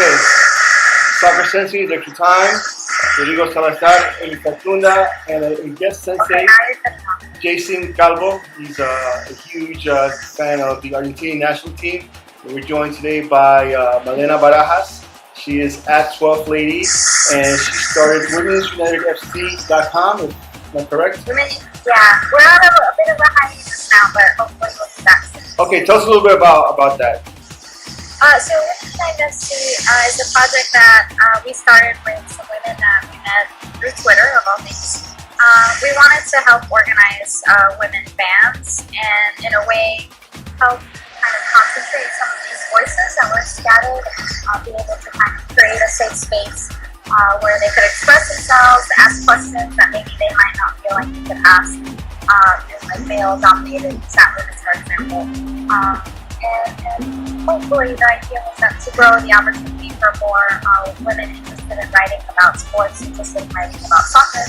Okay, soccer sensei, it's your time. Rodrigo Salazar, El Fatunda, and a guest sensei, Jason Calvo. He's a huge fan of the Argentine national team. We're joined today by Malena Barajas. She is at 12th Lady, and she started women'sunitedfc.com. Am I correct? Yeah, we're on a bit of a hiatus now, but hopefully we'll be back soon. Okay, tell us a little bit about that. So Women's United FC is a project that we started with some women that we met through Twitter, of all things. We wanted to help organize women fans and, in a way, help kind of concentrate some of these voices that were scattered and be able to kind of create a safe space where they could express themselves, ask questions that maybe they might not feel like they could ask in like male-dominated chat rooms, for example. And hopefully the idea was that to grow the opportunity for more women interested in writing about sports, interested in writing about soccer,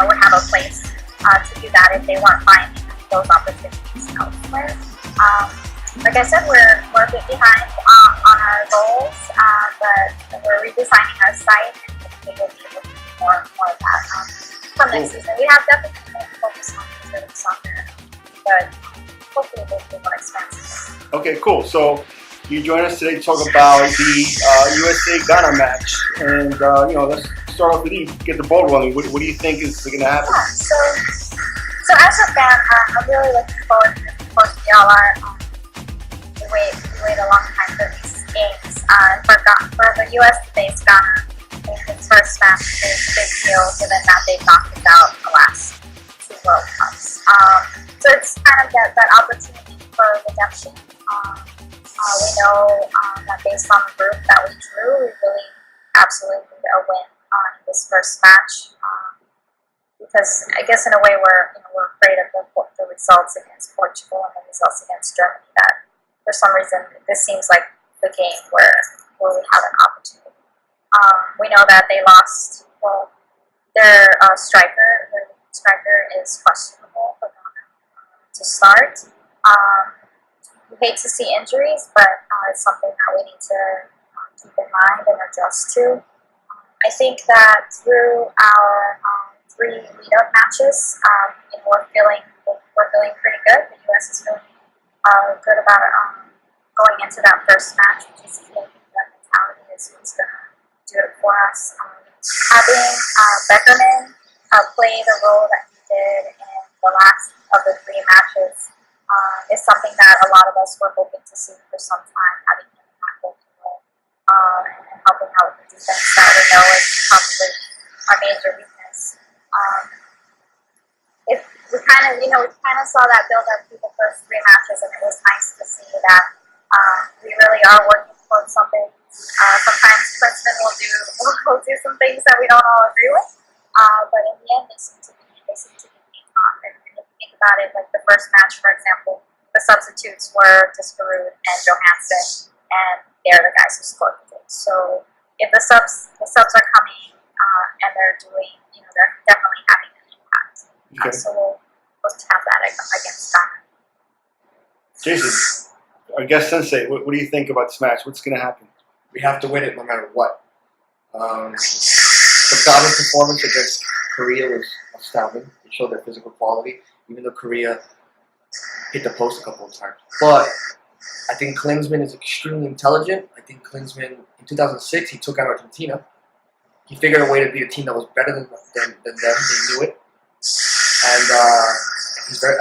would have a place to do that if they weren't finding those opportunities elsewhere. Like I said, we're a bit behind on our goals, but we're redesigning our site and we'll be able to do more of that from next season. We have definitely more focus on conservative soccer, but hopefully we'll be more expansive. Okay, cool. So you join us today to talk about the USA-Ghana match, and let's start off with you. Get the ball rolling. What do you think is going to happen? Yeah, so as a fan, I'm really looking forward to this. Of course, we all are. We wait a long time for these games. For the U.S. to face Ghana in its first match is a big deal, given that they've knocked us out in the last two World Cups. So it's kind of that opportunity for redemption. We know that based on the group that we drew, we really absolutely need a win in this first match. Because I guess in a way we're afraid of the results against Portugal and the results against Germany. That for some reason this seems like the game where we have an opportunity. We know that they lost. Well, their striker is questionable for Ghana to start. We hate to see injuries, but it's something that we need to keep in mind and adjust to. I think that through our 3 lead-up matches, we're feeling pretty good. The U.S. is feeling good about going into that first match, which is key. That mentality is what's going to do it for us. Having Beckerman play the role that he did in the last of the 3 matches is something that a lot of us were hoping to see for some time, having him in that goalkeeper role and helping out with the defense that we know is probably our major weakness. We kind of saw that build up through the first 3 matches, and it was nice to see that we really are working towards something. Sometimes Princeton will do some things that we don't all agree with, but in the end, they seem to be being on. And if you think about it, like the first match, for example, the substitutes were Discarud and Johansson, and they're the guys who scored the goals. So if the subs are coming and they're doing, they're definitely having an impact. Okay. So we'll have that against Ghana. Jason, our guest sensei, what do you think about this match? What's going to happen? We have to win it no matter what. The Ghana's performance against Korea was astounding. They showed their physical quality, even though Korea hit the post a couple of times. But I think Klinsmann is extremely intelligent. I think Klinsmann, in 2006, he took out Argentina. He figured a way to beat a team that was better than them. They knew it. And I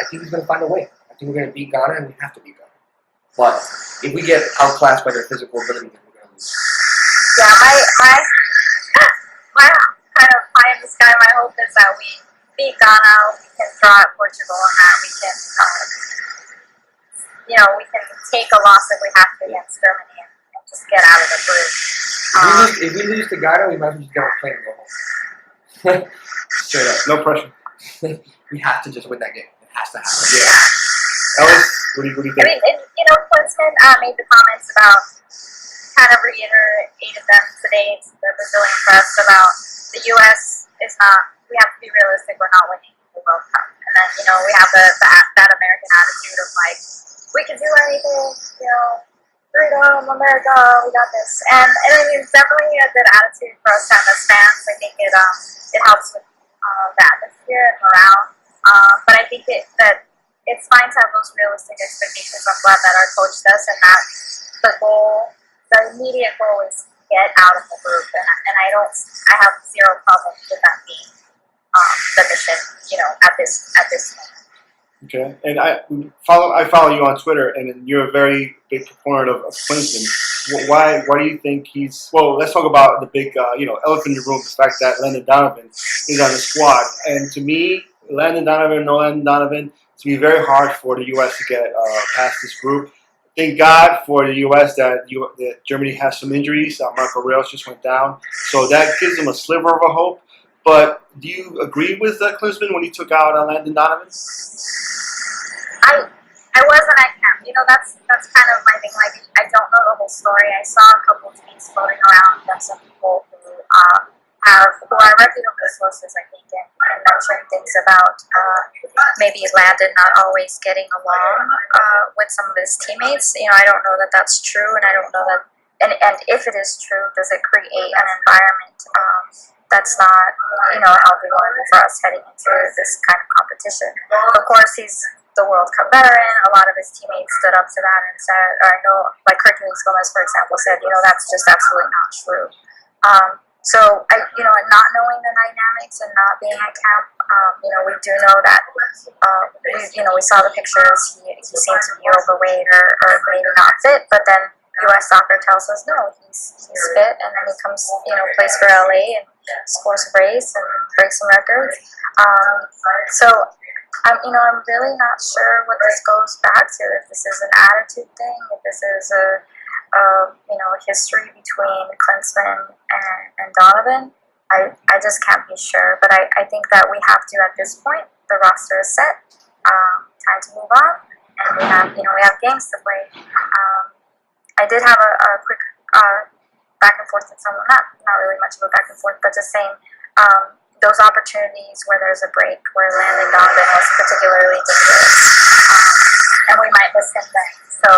think he's going to find a way. I think we're going to beat Ghana, and we have to beat Ghana. But if we get outclassed by their physical ability, then we're going to lose. Yeah, my kind of pie in the sky, my hope is that we beat Ghana, we can draw at Portugal, and that we can, we can take a loss if we have to against Germany and just get out of the group. If we lose to Ghana, we might as well just get on a plane and go home. Straight up. No pressure. We have to just win that game. It has to happen. Yeah. Ellis, what do you think? I mean, Klinsmann made the comments about, kind of reiterated them today to the Brazilian press about the U.S. is not, we have to be realistic, we're not winning the World Cup. And then, we have that American attitude of like, we can do anything, freedom, America, we got this. And I mean, it's definitely a good attitude for us to have as fans. I think it helps with the atmosphere and morale. But I think that it's fine to have those realistic expectations. I'm glad that our coach does, and that the immediate goal is get out of the group. And I have zero problem with that being the mission. At this moment. Okay, and I follow you on Twitter, and you're a very big proponent of Clinton. Why do you think he's? Well, let's talk about the big elephant in the room, the fact that Landon Donovan is on the squad. And to me, Landon Donovan, it's going to be very hard for the U.S. to get past this group. Thank God for the U.S. that Germany has some injuries. Marco Reus just went down, so that gives them a sliver of a hope. But do you agree with Klinsmann when he took out Landon Donovan? I wasn't at camp. That's kind of my thing. Like, I don't know the whole story. I saw a couple of tweets floating around from some people who are reputable sources, I think, and mentioning things about maybe Landon not always getting along with some of his teammates. I don't know that that's true, and I don't know that. And if it is true, does it create an environment that's not a healthy one for us heading into this kind of competition? Of course, he's the World Cup veteran. A lot of his teammates stood up to that and said, or I know, like Hercules Gomez, for example, said, that's just absolutely not true. So and not knowing the dynamics and not being at camp, we do know that we saw the pictures. He seemed to be overweight or maybe not fit, but then U.S. Soccer tells us no, he's fit, and then he comes, plays for LA and scores a brace and breaks some records. So I'm really not sure what this goes back to. If this is an attitude thing, if this is a history between Klinsmann and Donovan, I just can't be sure. But I think that we have to, at this point, the roster is set. Time to move on, and we have games to play. I did have a quick back and forth with someone, not really much of a back and forth, but just saying those opportunities where there's a break where Landon Donovan was particularly dangerous, and we might miss him then. So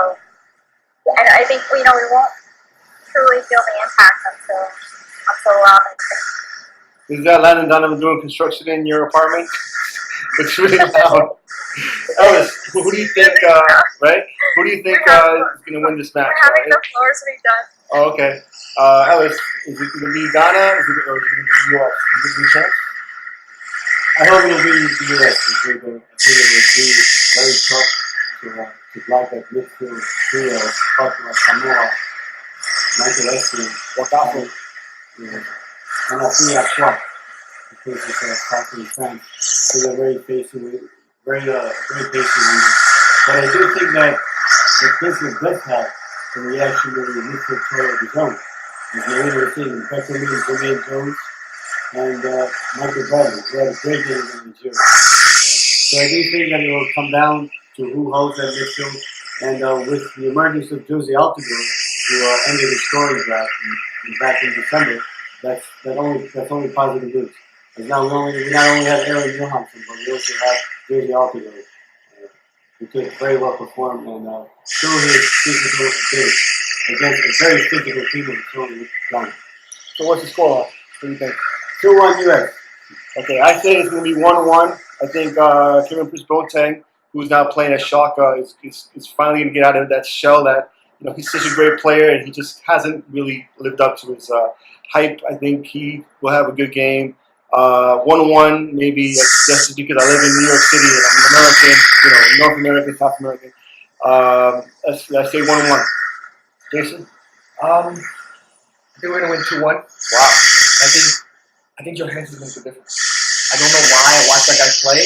I think we won't truly feel the impact until Is that Landon Donovan doing construction in your apartment? It's really loud. Ellis, who do you think? Right? Who do you think is going to win this match? We're having the floors redone. Oh, okay. Ellis, is it going to be Ghana or is it going to be the U.S.? Is it a chance? I hope it'll be the U.S. I think it will be very tough to block that midfield trio, Butler, Samoa, Michael Essien, Wakafu, and Afia Schwab, because it's a Falcon fan. So they're very patient, very patient. But I do think that the business does have the reaction to the midfield trio of his own. As Malena was saying, Beckham and Jermaine Jones and Michael Bradley. They had a great game in Nigeria. So I do think that it will come down to who holds that midfield. And with the emergence of Josie Altidore, who ended his scoring draft back in December, that's only positive news. Because now we not only have Aaron Johansson, but we also have Josie Altidore, who could very well perform and show his physical ability against a very physical team of the Ghana. So what's the score? What do you think? 2-1 US. Okay, I think it's going to be 1-1. I think Kevin Prince Boateng, who's now playing at Schalke, is finally going to get out of that shell that he's such a great player and he just hasn't really lived up to his hype. I think he will have a good game. 1-1, maybe just because I live in New York City and I'm American, North American, South American. Let's say 1-1. Jason? I think we're going to win 2-1. Wow. I think Johansson's going to make a difference. I don't know why. I watched that guy play,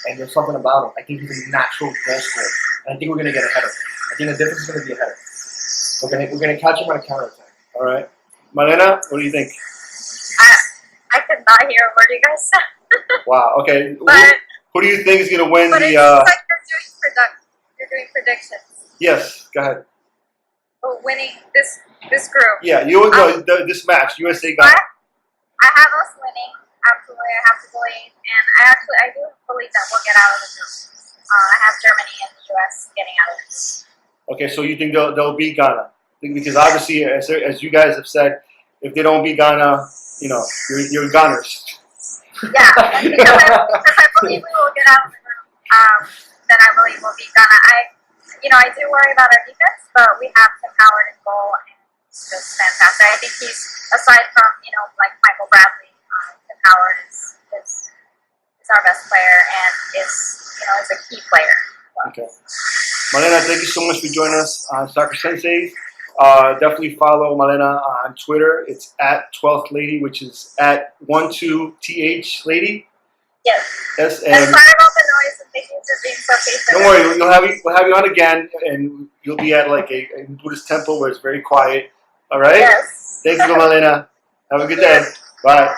and there's something about him. I think he's a natural goal scorer, and I think we're going to get ahead of him. I think the difference is going to be ahead of him. We're going to catch him on a counterattack. All right. Malena, what do you think? I could not hear a word you guys said. Wow. Okay. But, who do you think is going to win but the? It's like you're doing predictions. Yes. Go ahead. Oh, winning this group. Yeah. This match, USA Ghana. I have us winning. Absolutely, I have to believe, and I do believe that we'll get out of the group. I have Germany and the U.S. getting out of it. Okay, so you think they'll beat Ghana? Because obviously, as you guys have said, if they don't beat Ghana, you know, you're Ghaners. Yeah, because I believe we will get out of the group. Then I believe we'll beat Ghana. I do worry about our defense, but we have Tim Howard in goal, and he's just fantastic. I think he's, aside from like Michael Bradley, Tim Howard is our best player and is a key player. So. Okay, Malena, thank you so much for joining us on Soccer Senseis. Definitely follow Malena on Twitter. It's at 12th Lady, which is at 12th Lady. Yes. Yes, and sorry about the noise and thank you for being so patient. Don't worry, we'll have you on again, and you'll be at like a Buddhist temple where it's very quiet. All right. Yes. Thank you, Malena. Have a good day. Bye.